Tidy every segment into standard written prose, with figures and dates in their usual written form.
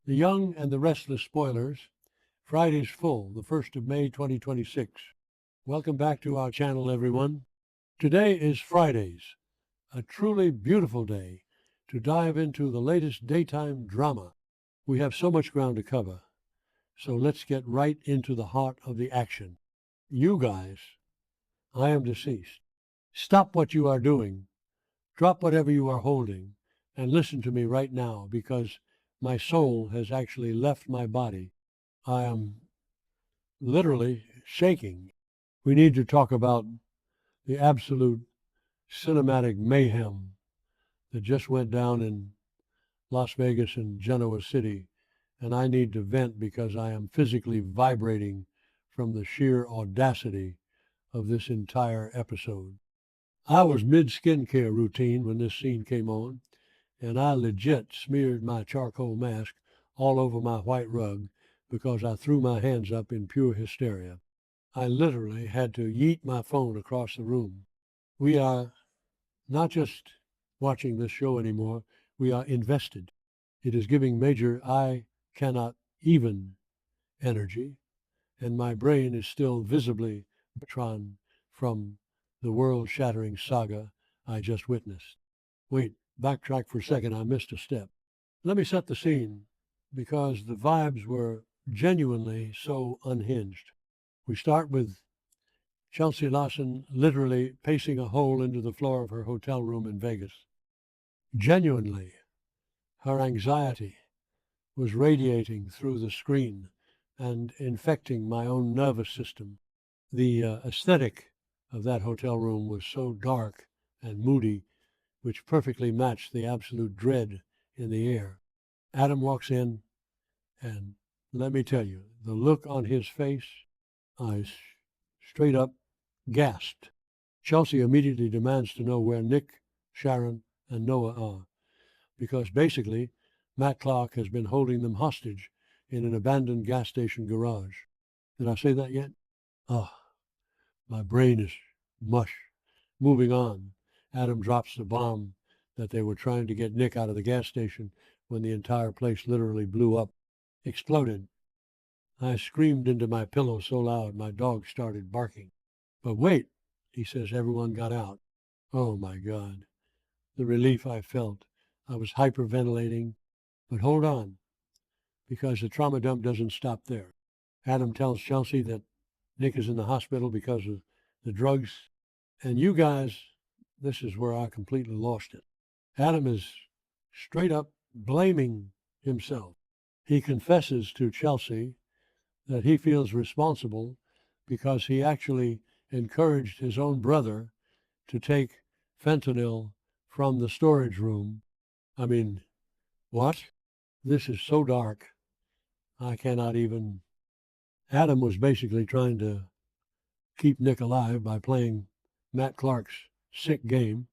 The Young and the Restless spoilers. Friday's full, the 1st of May 2026. Welcome back to our channel, everyone. Today is Fridays, a truly beautiful day to dive into the latest daytime drama. We have so much ground to cover, so let's get right into the heart of the action. You guys, I am deceased. Stop what you are doing, drop whatever you are holding, and listen to me right now, because my soul has actually left my body. I am literally shaking. We need to talk about the absolute cinematic mayhem that just went down in Las Vegas and Genoa City, and I need to vent because I am physically vibrating from the sheer audacity of this entire episode. I was mid-skincare routine when this scene came on, and I legit smeared my charcoal mask all over my white rug because I threw my hands up in pure hysteria. I literally had to yeet my phone across the room. We are not just watching this show anymore, we are invested. It is giving major I cannot even energy, and my brain is still visibly tron from the world-shattering saga I just witnessed. Wait, backtrack for a second, I missed a step. Let me set the scene, because the vibes were genuinely so unhinged. We start with Chelsea Lawson literally pacing a hole into the floor of her hotel room in Vegas. Genuinely, her anxiety was radiating through the screen and infecting my own nervous system. The aesthetic of that hotel room was so dark and moody, which perfectly matched the absolute dread in the air. Adam walks in, and let me tell you, the look on his face, I straight up gasped. Chelsea immediately demands to know where Nick, Sharon, and Noah are, because basically Matt Clark has been holding them hostage in an abandoned gas station garage. Did I say that yet? Ah, my brain is mush. Moving on, Adam drops the bomb that they were trying to get Nick out of the gas station when the entire place literally blew up, exploded. I screamed into my pillow so loud my dog started barking. But wait, he says everyone got out. Oh my God, the relief I felt. I was hyperventilating, but hold on, because the trauma dump doesn't stop there. Adam tells Chelsea that Nick is in the hospital because of the drugs. And you guys, this is where I completely lost it. Adam is straight up blaming himself. He confesses to Chelsea that he feels responsible because he actually encouraged his own brother to take fentanyl from the storage room. I mean, what? This is so dark. I cannot even. Adam was basically trying to keep Nick alive by playing Matt Clark's sick game,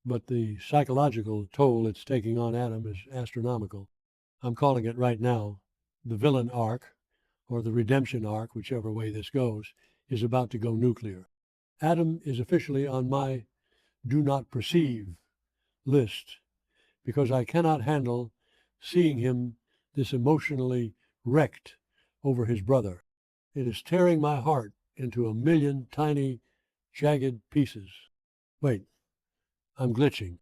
but the psychological toll it's taking on Adam is astronomical. I'm calling it right now, the villain arc, or the redemption arc, whichever way this goes, is about to go nuclear. Adam is officially on my do not perceive list, because I cannot handle seeing him this emotionally wrecked over his brother. It is tearing my heart into a million tiny, jagged pieces. Wait, I'm glitching.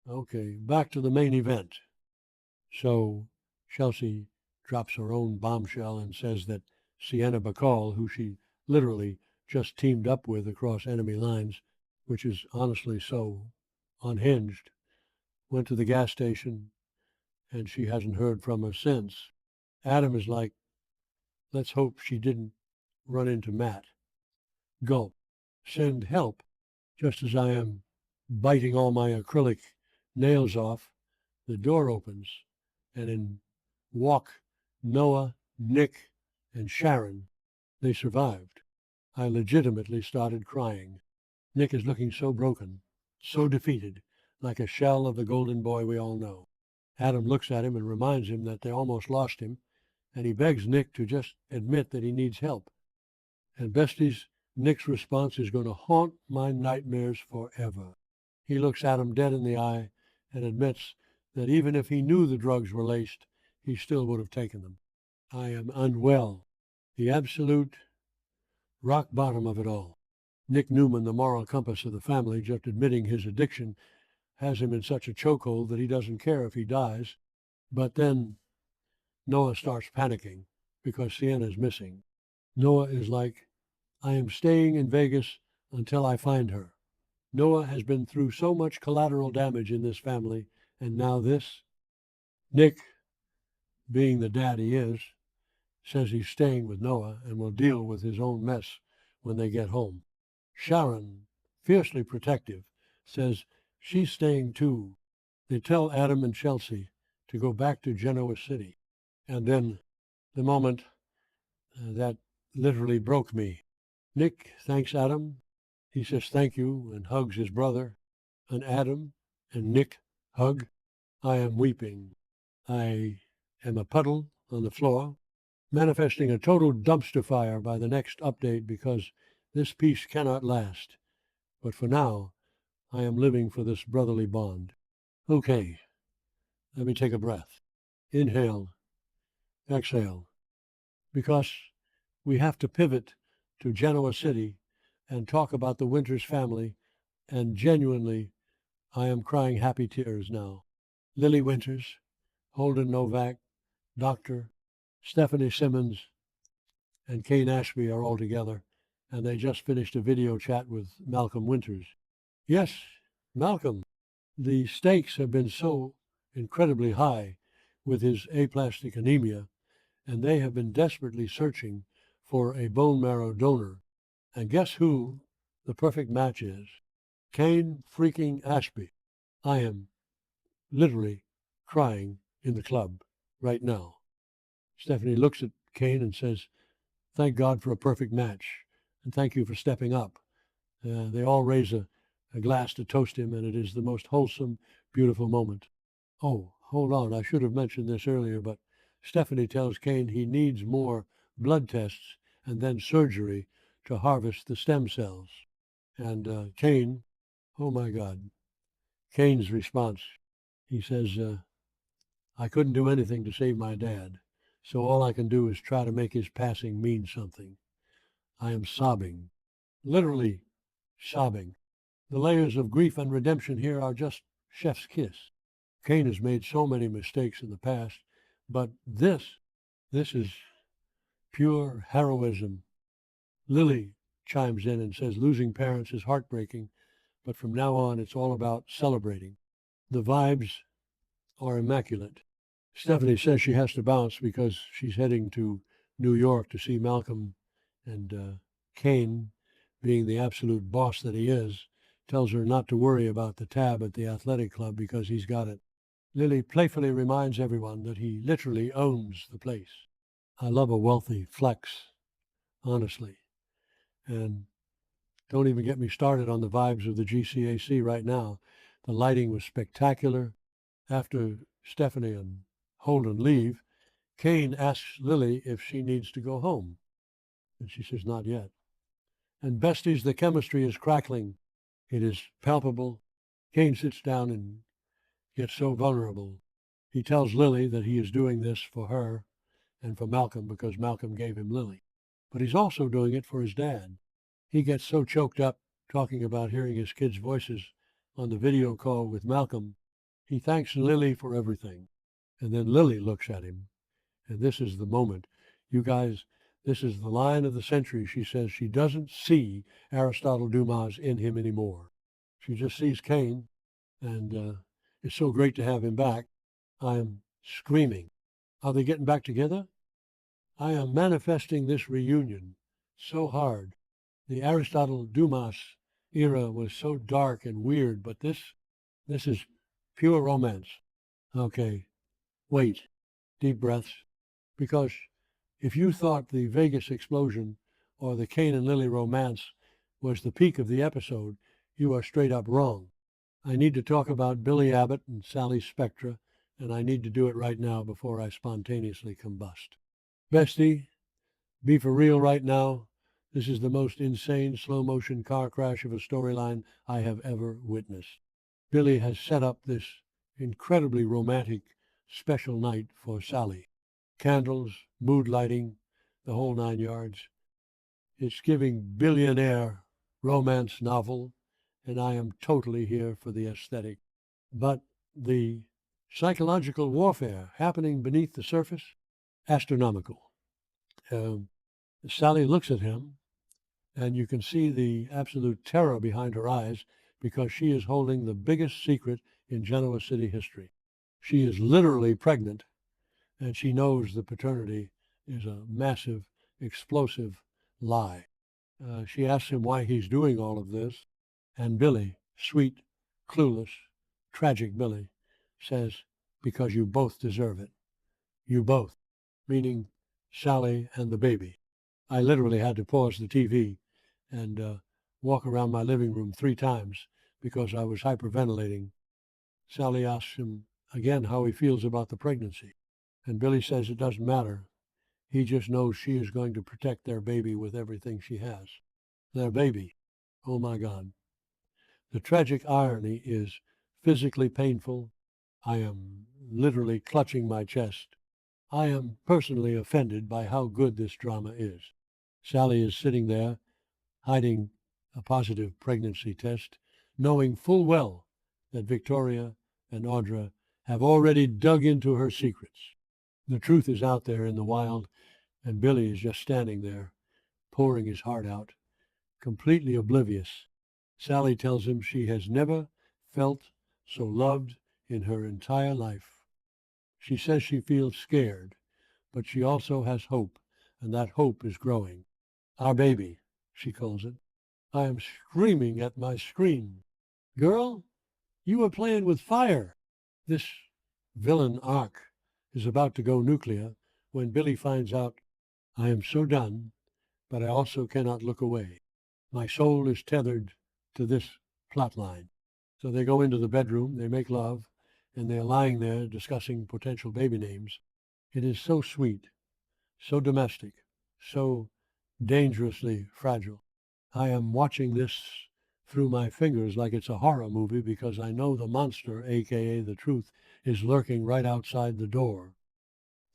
Okay, back to the main event. So Chelsea drops her own bombshell and says that Sienna Bacall, who she literally just teamed up with across enemy lines, which is honestly so unhinged, went to the gas station, and she hasn't heard from her since. Adam is like, let's hope she didn't run into Matt. Gulp. Send help. Just as I am biting all my acrylic nails off, the door opens, and in walk Noah, Nick, and Sharon. They survived. I legitimately started crying. Nick is looking so broken, so defeated, like a shell of the golden boy we all know. Adam looks at him and reminds him that they almost lost him, and he begs Nick to just admit that he needs help. And besties, Nick's response is going to haunt my nightmares forever. He looks Adam dead in the eye and admits that even if he knew the drugs were laced, he still would have taken them. I am unwell. The absolute rock bottom of it all. Nick Newman, the moral compass of the family, just admitting his addiction has him in such a chokehold that he doesn't care if he dies. But then Noah starts panicking because Sienna's missing. Noah is like, I am staying in Vegas until I find her. Noah has been through so much collateral damage in this family, and now this. Nick, being the dad he is, says he's staying with Noah and will deal with his own mess when they get home. Sharon, fiercely protective, says she's staying too. They tell Adam and Chelsea to go back to Genoa City. And then the moment that literally broke me. Nick thanks Adam. He says thank you and hugs his brother. And Adam and Nick hug. I am weeping. I am a puddle on the floor, manifesting a total dumpster fire by the next update because this peace cannot last. But for now, I am living for this brotherly bond. Okay, let me take a breath. Inhale, exhale, because we have to pivot to Genoa City and talk about the Winters family, and genuinely, I am crying happy tears now. Lily Winters, Holden Novak, Dr. Stephanie Simmons, and Kane Ashby are all together, and they just finished a video chat with Malcolm Winters. Yes, Malcolm, the stakes have been so incredibly high with his aplastic anemia, and they have been desperately searching for a bone marrow donor. And guess who the perfect match is? Kane freaking Ashby. I am literally crying in the club right now. Stephanie looks at Kane and says, thank God for a perfect match, and thank you for stepping up. They all raise a glass to toast him, and it is the most wholesome, beautiful moment. Oh, hold on, I should have mentioned this earlier, but Stephanie tells Kane he needs more blood tests and then surgery to harvest the stem cells. And Kane, oh my God, Kane's response, he says, I couldn't do anything to save my dad, so all I can do is try to make his passing mean something. I am sobbing, literally sobbing. The layers of grief and redemption here are just chef's kiss. Kane has made so many mistakes in the past, but this is pure heroism. Lily chimes in and says losing parents is heartbreaking, but from now on it's all about celebrating. The vibes are immaculate. Stephanie says she has to bounce because she's heading to New York to see Malcolm, and Kane, being the absolute boss that he is, tells her not to worry about the tab at the athletic club because he's got it. Lily playfully reminds everyone that he literally owns the place. I love a wealthy flex, honestly. And don't even get me started on the vibes of the GCAC right now. The lighting was spectacular. After Stephanie and Holden leave, Kane asks Lily if she needs to go home. And she says, not yet. And besties, the chemistry is crackling. It is palpable. Kane sits down and gets so vulnerable. He tells Lily that he is doing this for her and for Malcolm because Malcolm gave him Lily. But he's also doing it for his dad. He gets so choked up talking about hearing his kids' voices on the video call with Malcolm. He thanks Lily for everything. And then Lily looks at him. And this is the moment. You guys, this is the line of the century. She says she doesn't see Aristotle Dumas in him anymore. She just sees Kane, and it's so great to have him back. I am screaming. Are they getting back together? I am manifesting this reunion so hard. The Aristotle Dumas era was so dark and weird, but this is pure romance. Okay, wait, deep breaths, because if you thought the Vegas explosion or the Kane and Lily romance was the peak of the episode, you are straight up wrong. I need to talk about Billy Abbott and Sally Spectra, and I need to do it right now before I spontaneously combust. Bestie, be for real right now. This is the most insane slow-motion car crash of a storyline I have ever witnessed. Billy has set up this incredibly romantic special night for Sally. Candles, mood lighting, the whole 9 yards. It's giving billionaire romance novel, and I am totally here for the aesthetic. But the psychological warfare happening beneath the surface, astronomical. Sally looks at him, and you can see the absolute terror behind her eyes because she is holding the biggest secret in Genoa City history. She is literally pregnant, and she knows the paternity is a massive, explosive lie. She asks him why he's doing all of this, and Billy, sweet, clueless, tragic Billy, says, because you both deserve it. You both, meaning Sally and the baby. I literally had to pause the TV and walk around my living room 3 times because I was hyperventilating. Sally asks him again how he feels about the pregnancy, and Billy says it doesn't matter. He just knows she is going to protect their baby with everything she has. Their baby. Oh my God. The tragic irony is physically painful. I am literally clutching my chest. I am personally offended by how good this drama is. Sally is sitting there, hiding a positive pregnancy test, knowing full well that Victoria and Audra have already dug into her secrets. The truth is out there in the wild, and Billy is just standing there, pouring his heart out, completely oblivious. Sally tells him she has never felt so loved in her entire life. She says she feels scared, but she also has hope, and that hope is growing. Our baby, she calls it. I am screaming at my screen. Girl, you were playing with fire. This villain arc is about to go nuclear when Billy finds out I am so done, but I also cannot look away. My soul is tethered to this plot line. So they go into the bedroom, they make love, and they're lying there discussing potential baby names. It is so sweet, so domestic, so dangerously fragile. I am watching this through my fingers like it's a horror movie because I know the monster, aka the truth, is lurking right outside the door.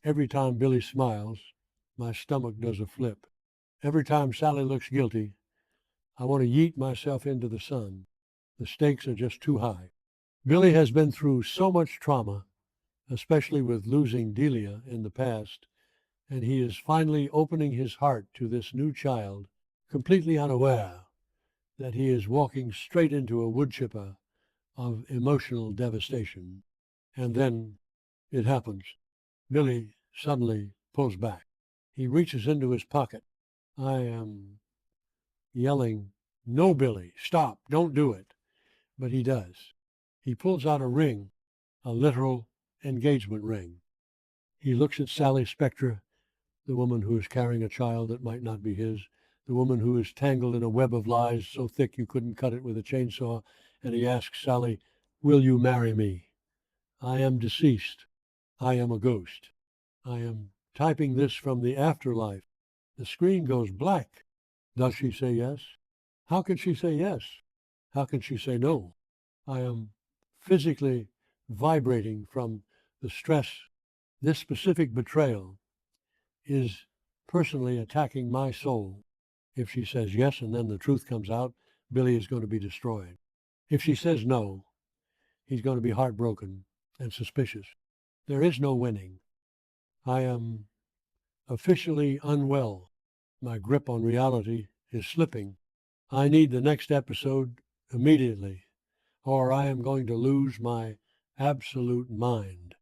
Every time Billy smiles, my stomach does a flip. Every time Sally looks guilty, I want to yeet myself into the sun. The stakes are just too high. Billy has been through so much trauma, especially with losing Delia in the past, and he is finally opening his heart to this new child, completely unaware that he is walking straight into a wood chipper of emotional devastation. And then it happens. Billy suddenly pulls back. He reaches into his pocket. I am yelling, "No, Billy, stop, don't do it." But he does. He pulls out a ring, a literal engagement ring. He looks at Sally Spectra, the woman who is carrying a child that might not be his, the woman who is tangled in a web of lies so thick you couldn't cut it with a chainsaw, and he asks Sally, "Will you marry me? I am deceased. I am a ghost. I am typing this from the afterlife." The screen goes black. Does she say yes? How can she say yes? How can she say no? I am physically vibrating from the stress. This specific betrayal is personally attacking my soul. If she says yes and then the truth comes out, Billy is going to be destroyed. If she says no, he's going to be heartbroken and suspicious. There is no winning. I am officially unwell. My grip on reality is slipping. I need the next episode immediately, or I am going to lose my absolute mind.